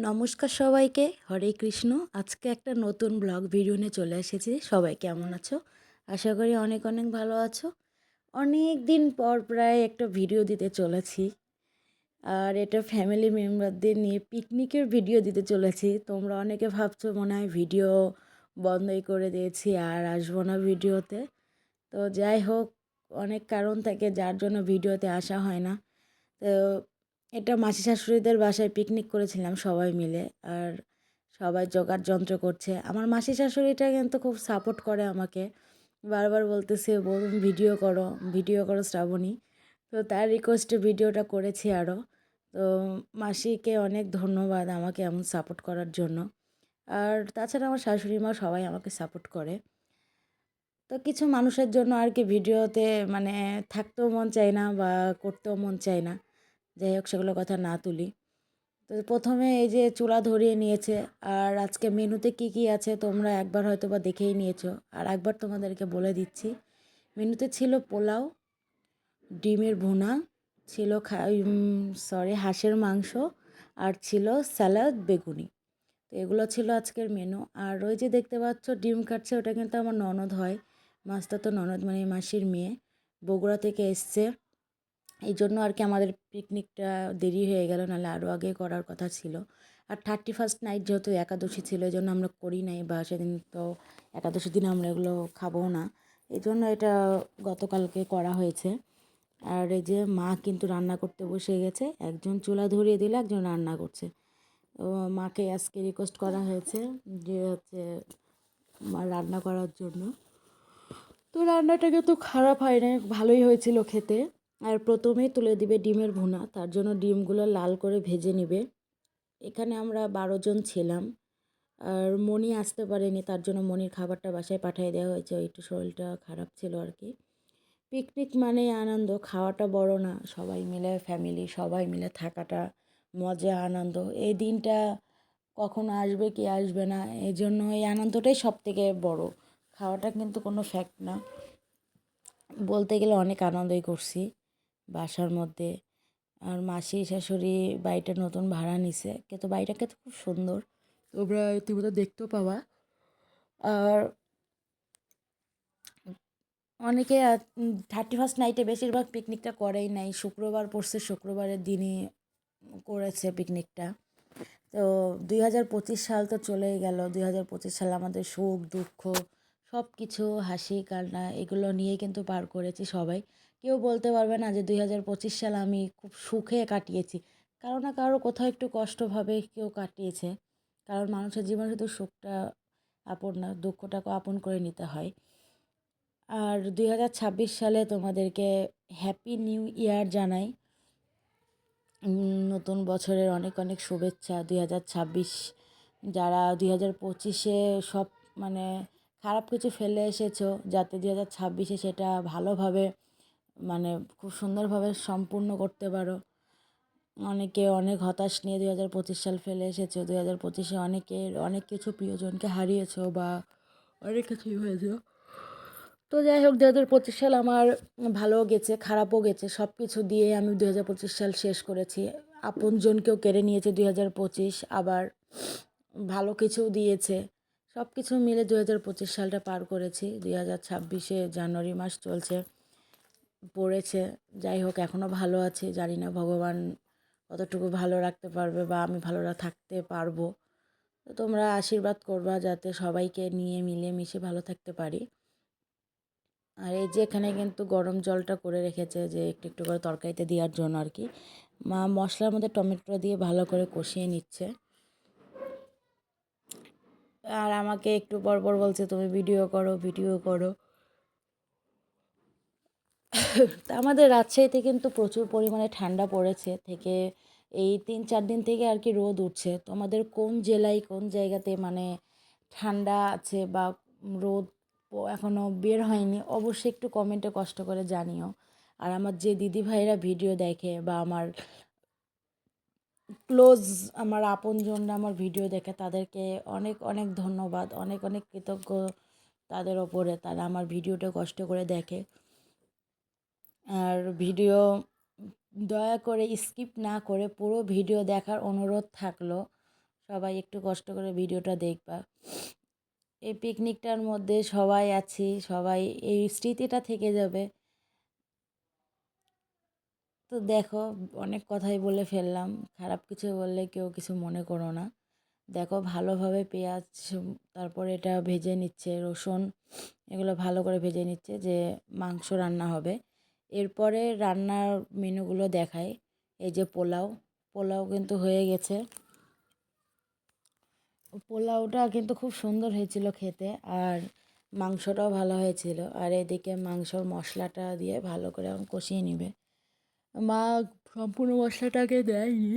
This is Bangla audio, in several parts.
নমস্কার সবাইকে, হরে কৃষ্ণ। আজকে একটা নতুন ব্লগ ভিডিও নিয়ে চলে এসেছি। সবাই কেমন আছো? আশা করি অনেক অনেক ভালো আছো। অনেক দিন পর প্রায় একটা ভিডিও দিতে চলেছি, আর এটা ফ্যামিলি মেম্বারদের নিয়ে পিকনিকের ভিডিও দিতে চলেছি। তোমরা অনেকে ভাবছো মনে হয় ভিডিও বন্ধই করে দিয়েছি আর আসবো না ভিডিওতে। তো যাই হোক, অনেক কারণ থাকে যার জন্য ভিডিওতে আসা হয় না। তো এটা মাসি শাশুড়িদের বাসায় পিকনিক করেছিলাম সবাই মিলে, আর সবাই জোগাড় যন্ত্র করছে। আমার মাসি শাশুড়িটা কিন্তু খুব সাপোর্ট করে আমাকে, বারবার বলতেছে বলুন ভিডিও করো শ্রাবণী। তো তার রিকোয়েস্টে ভিডিওটা করেছি আরও। তো মাসিকে অনেক ধন্যবাদ আমাকে এমন সাপোর্ট করার জন্য। আর তাছাড়া আমার শাশুড়ি মা সবাই আমাকে সাপোর্ট করে। তো কিছু মানুষের জন্য আর কি ভিডিওতে মানে থাকতেও মন চায় না বা করতেও মন চায় না। যাই হোক, সেগুলো কথা না তুলি। তো প্রথমে এই যে চুলা ধরিয়ে নিয়েছে, আর আজকে মেনুতে কি কি আছে তোমরা একবার হয়তো বা দেখেই নিয়েছো, আর একবার তোমাদেরকে বলে দিচ্ছি। মেনুতে ছিল পোলাও, ডিমের ভুনা, ছিল হাঁসের মাংস, আর ছিল স্যালাড, বেগুনি। তো এগুলো ছিল আজকের মেনু। আর ওই যে দেখতে পাচ্ছ ডিম কাটছে, ওটা কিন্তু আমার ননদ হয়, মাস্তাতো ননদ, মানে মাসির মেয়ে, বগুড়া থেকে এসছে। এই জন্য আর কি আমাদের পিকনিকটা দেরি হয়ে গেল, নাহলে আরও আগে করার কথা ছিল। আর 31st নাইট যেহেতু একাদশী ছিল, এই জন্য আমরা করি নাই, বা সেদিন তো একাদশীর দিন আমরা এগুলো খাবো না, এই জন্য এটা গতকালকে করা হয়েছে। আর এই যে মা কিন্তু রান্না করতে বসে গেছে, একজন চুলা ধরিয়ে দিলে একজন রান্না করছে। তো মাকে আজকে রিকোয়েস্ট করা হয়েছে যে হচ্ছে মা রান্না করার জন্য। তো রান্নাটা কিন্তু খারাপ হয় না, ভালোই হয়েছিল খেতে। আর প্রথমেই তুলে দিবে ডিমের ভুনা, তার জন্য ডিমগুলো লাল করে ভেজে নিবে। এখানে আমরা 12 জন ছিলাম, আর মনি আসতে পারেনি, তার জন্য মনির খাবারটা বাসায় পাঠিয়ে দেওয়া হয়েছে। একটু শরীরটা খারাপ ছিল আর কি। পিকনিক মানে আনন্দ, খাওয়াটা বড় না, সবাই মিলে ফ্যামিলি সবাই মিলে থাকাটা মজা আনন্দ। এই দিনটা কখন আসবে কি আসবে না, এই জন্য এই আনন্দটাই সব থেকে বড়। খাওয়াটা কিন্তু কোনো ফ্যাক্ট না। বলতে গেলে অনেক আনন্দই করছি বাসার মধ্যে। আর মাসি শাশুড়ি বাড়িটা নতুন ভাড়া নিছে, কিন্তু বাড়িটা কিন্তু খুব সুন্দর, তোমরা ইতিমধ্যে দেখতেও পাবা। আর অনেকে 31st নাইটে বেশিরভাগ পিকনিকটা করেই নাই, শুক্রবার পড়ছে, শুক্রবারের দিনই করেছে পিকনিকটা। তো 2025 সাল তো চলেই গেল। 2025 সাল আমাদের সুখ দুঃখ সব কিছু, হাসি কান্না এগুলো নিয়েই কিন্তু পার করেছি সবাই। কেউ বলতে পারবে না যে 2025 সাল আমি খুব সুখে কাটিয়েছি। কারো না কারো কোথাও একটু কষ্টভাবে কেউ কাটিয়েছে, কারণ মানুষের জীবনে শুধু সুখটা আপন না, দুঃখটাকেও আপন করে নিতে হয়। আর 2026 সালে তোমাদেরকে হ্যাপি নিউ ইয়ার জানাই। নতুন বছরের অনেক অনেক শুভেচ্ছা। 2026 যারা 2025-এ সব মানে খারাপ কিছু ফেলে এসেছো, যাতে 2026-এ সেটা ভালোভাবে মানে খুব সুন্দরভাবে সম্পূর্ণ করতে পারো। অনেকে অনেক হতাশ নিয়ে 2025 সাল ফেলে এসেছো, 2025-এ অনেকের অনেক কিছু প্রিয়জনকে হারিয়েছো বা অনেক কিছুই হয়েছে। তো যাই হোক, 2025 সাল আমার ভালোও গেছে, খারাপও গেছে, সব কিছু দিয়ে আমি 2025 সাল শেষ করেছি। আপনজনকেও কেড়ে নিয়েছে 2025, আবার ভালো কিছুও দিয়েছে। সব কিছু মিলে 2025 সালটা পার করেছি। 2026-এ জানুয়ারি মাস চলছে, পড়েছে। যাই হোক, এখনও ভালো আছি, জানি না ভগবান কতটুকু ভালো রাখতে পারবে বা আমি ভালো থাকতে পারবো। তো তোমরা আশীর্বাদ করবা যাতে সবাইকে নিয়ে মিলেমিশে ভালো থাকতে পারি। আর এই যে এখানে কিন্তু গরম জলটা করে রেখেছে, যে একটু একটু করে তরকারিতে দেওয়ার জন্য আর কি। মা মশলার মধ্যে টমেটো দিয়ে ভালো করে কষিয়ে নিচ্ছে, আর আমাকে একটু পর পর বলছে তুমি ভিডিও করো ভিডিও করো। তা আমাদের রাজশাহীতে কিন্তু প্রচুর পরিমাণে ঠান্ডা পড়েছে থেকে, এই 3-4 দিন থেকে আর কি রোদ উঠছে। তো আমাদের কোন জেলায় কোন জায়গাতে মানে ঠান্ডা আছে বা রোদ এখনও বের হয়নি, অবশ্যই একটু কমেন্টে কষ্ট করে জানিও। আর আমার যে দিদি ভাইরা ভিডিও দেখে বা আমার ক্লোজ, আমার আপনজনরা আমার ভিডিও দেখে, তাদেরকে অনেক অনেক ধন্যবাদ, অনেক অনেক কৃতজ্ঞ তাদের ওপরে, তারা আমার ভিডিওটা কষ্ট করে দেখে। আর ভিডিও দয়া করে স্কিপ না করে পুরো ভিডিও দেখার অনুরোধ থাকলো। সবাই একটু কষ্ট করে ভিডিওটা দেখবা। এই পিকনিকটার মধ্যে সবাই আছি, সবাই এই স্মৃতিটা থেকে যাবে। তো দেখো, অনেক কথাই বলে ফেললাম, খারাপ কিছু বললে কেউ কিছু মনে করো না। দেখো ভালোভাবে পেঁয়াজ, তারপরে এটা ভেজে নিচ্ছে, রসুন, এগুলো ভালো করে ভেজে নিচ্ছে যে মাংস রান্না হবে। এরপরে রান্নার মেনুগুলো দেখাই। এই যে পোলাও, পোলাও কিন্তু হয়ে গেছে। পোলাওটা কিন্তু খুব সুন্দর হয়েছিল খেতে, আর মাংসটাও ভালো হয়েছিল। আর এদিকে মাংসর মশলাটা দিয়ে ভালো করে এখন কষিয়ে নিবে। মা সম্পূর্ণ মশলাটাকে দেয়নি,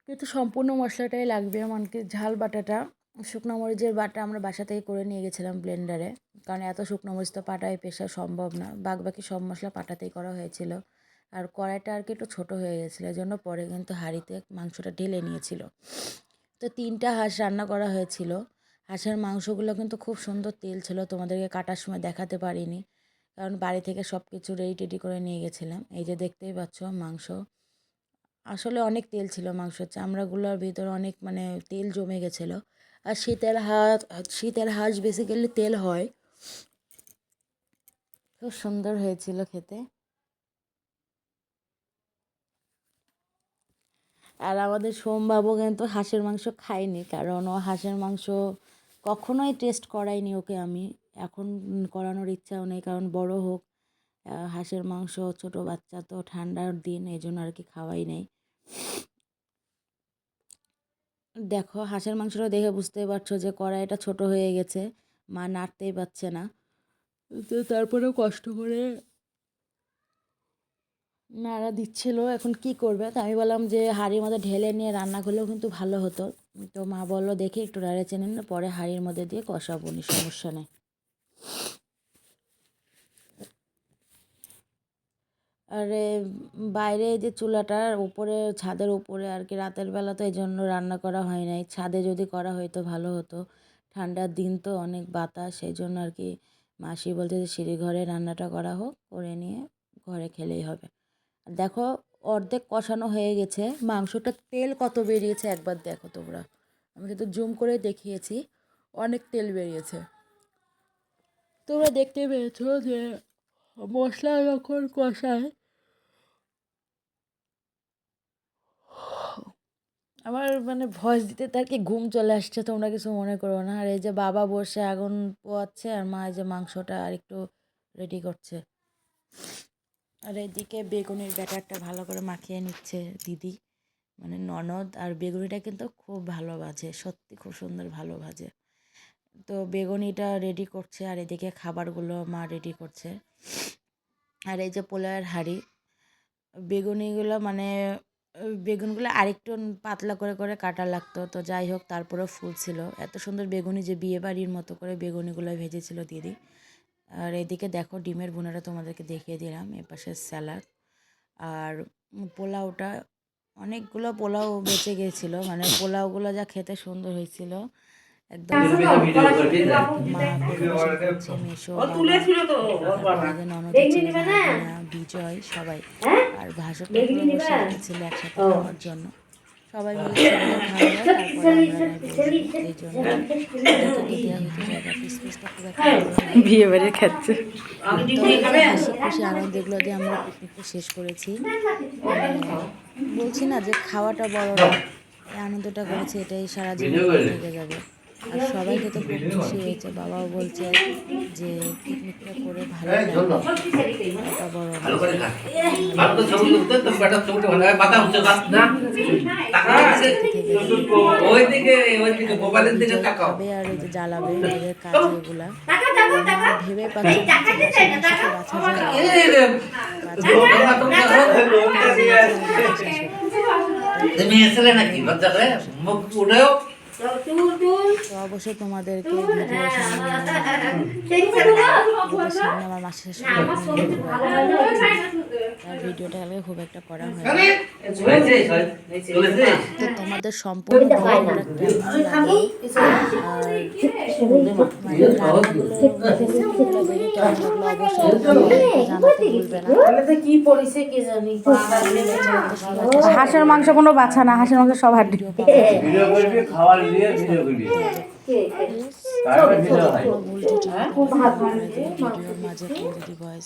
কিন্তু সম্পূর্ণ মশলাটাই লাগবে। এমনকি ঝাল বাটাটা, শুকনো মরিচের বাটা আমরা বাসা থেকে করে নিয়ে গেছিলাম ব্লেন্ডারে, কারণ এত শুকনো মরিচ তো পাটায় পেশা সম্ভব না। বাকি সব মশলা পাটাতেই করা হয়েছিল। আর কড়াইটা আর কি একটু ছোটো হয়ে গেছিলো, এই জন্য পরে কিন্তু হাঁড়িতে মাংসটা ঢেলে নিয়েছিল। তো 3টা হাঁস রান্না করা হয়েছিল। হাঁসের মাংসগুলো কিন্তু খুব সুন্দর তেল ছিল, তোমাদেরকে কাটার সময় দেখাতে পারিনি, কারণ বাড়ি থেকে সব কিছু রেডি করে নিয়ে গেছিলাম। এই যে দেখতেই পাচ্ছ মাংস, আসলে অনেক তেল ছিল মাংসের চামড়াগুলোর ভিতরে, অনেক মানে তেল জমে গেছিলো। আর শীতের হাঁস বেসিক্যালি তেল হয়। খুব সুন্দর হয়েছিল খেতে। আর আমাদের সোমবাবু কিন্তু হাঁসের মাংস খায়নি, কারণ ও হাঁসের মাংস কখনোই টেস্ট করাইনি ওকে আমি। এখন করানোর ইচ্ছাও নেই, কারণ বড় হোক। হাঁসের মাংস, ছোট বাচ্চা তো, ঠান্ডার দিন, এই জন্য আর কি খাওয়াই নেই। দেখো হাঁসের মাংসটা দেখে বুঝতেই পারছো যে কড়াইটা ছোট হয়ে গেছে, মা নাড়তেই পারছে না। তো তারপরেও কষ্ট করে নাড়া দিচ্ছিল, এখন কি করবে। তো আমি বললাম যে হাঁড়ির মধ্যে ঢেলে নিয়ে রান্না করলেও কিন্তু ভালো হতো। তো মা বললো দেখি একটু নেড়ে চেনে না, পরে হাঁড়ির মধ্যে দিয়ে কষাবো নি, সমস্যা নেই। আর বাইরে যে চুলাটার উপরে, ছাদের উপরে আর কি, রাতের বেলা তো এই জন্য রান্না করা হয় নাই। ছাদে যদি করা হয়তো ভালো হতো, ঠান্ডার দিন তো, অনেক বাতাস, সেই জন্য আর কি মাসি বলছে যে সিঁড়ি ঘরে রান্নাটা করা হোক, করে নিয়ে ঘরে খেলেই হবে। দেখো অর্ধেক কষানো হয়ে গেছে, মাংসটা তেল কত বেরিয়েছে একবার দেখো তোমরা। আমি কিন্তু জুম করে দেখিয়েছি, অনেক তেল বেরিয়েছে। তোমরা দেখতে পেয়েছো যে মশলা যখন কষায়, আমার মানে ভয়েস দিতে তার কি ঘুম চলে আসছে, তোমরা কিছু মনে করো না। আর এই যে বাবা বসে আগুন পোয়াচ্ছে, আর মা এই যে মাংসটা আর একটু রেডি করছে। আর এদিকে বেগুনের ব্যাটারটা ভালো করে মাখিয়ে নিচ্ছে দিদি, মানে ননদ। আর বেগুনিটা কিন্তু খুব ভালো ভাজে, সত্যি খুব সুন্দর ভালো ভাজে। তো বেগুনিটা রেডি করছে, আর এদিকে খাবারগুলো মা রেডি করছে। আর এই যে পোলাওয়ের হাঁড়ি, বেগুনিগুলো মানে বেগুনগুলো আরেকটু পাতলা করে করে কাটা লাগতো, তো যাই হোক তারপরেও ফুল ছিল। এত সুন্দর বেগুনি যে বিয়ে বাড়ির মতো করে বেগুনিগুলো ভেজেছিল দিদি। আর এদিকে দেখো ডিমের ভুনাটা তোমাদেরকে দেখিয়ে দিলাম, এপাশে স্যালাড। আর পোলাওটা, অনেকগুলো পোলাও বেঁচে গিয়েছিলো, মানে পোলাওগুলো যা খেতে সুন্দর হয়েছিল একদম। মা পরিবেশন করছে, মেশো, বাবা, আমাদের ননদের ছেলে ভাগিনা, বিজয়, সবাই। আর ভাসুরটা পুরো বসে রেখেছিল একসাথে খাওয়ার জন্য। সবাই মিলে ছেলেদের খাওয়া হয়, তারপরে আমরা বসবো, এই জন্য ওদেরকে দেওয়া হতো জায়গা। স্পেসটা খুব একটা বড় নয়, বিয়ে বাড়ি খাচ্ছে। তো হাসি খুশি আনন্দ এগুলো দিয়ে আমরা পিকনিকটা শেষ করেছি। মানে বলছি না যে খাওয়াটা বড় না, এই আনন্দটা করেছি, এটাই সারা জীবন থেকে যাবে। আর সবাই খেতে খুব খুশি হয়েছে, বাবাও বলছে যে পিকনিকটা করে ভালো লাগলো, খাওয়াটা বড় না। খাবে আর এই যে জ্বালাবে ওদের কাজ এগুলা, ভেবে পাচ্ছে বাছা তুমি এসলে নাকি লজ্জা করে মুখ উঠেও তো অবশ্যই তোমাদেরকে ভিডিওর সামনে আমার মাসের আর ভিডিওটা কালকে খুব একটা করা হয় তো তোমাদের সম্পূর্ণ ভিডিওটা কেমন লাগে আর মানে রান্নাগুলো দেখে কেমন লাগলো অবশ্যই জানাতে ভুলবে না। হাঁসের মাংস কোনো বাছা না, হাঁসের মাংস সব হাড্ডি। ভুল ভিডিওর মাঝে যদি ভয়েস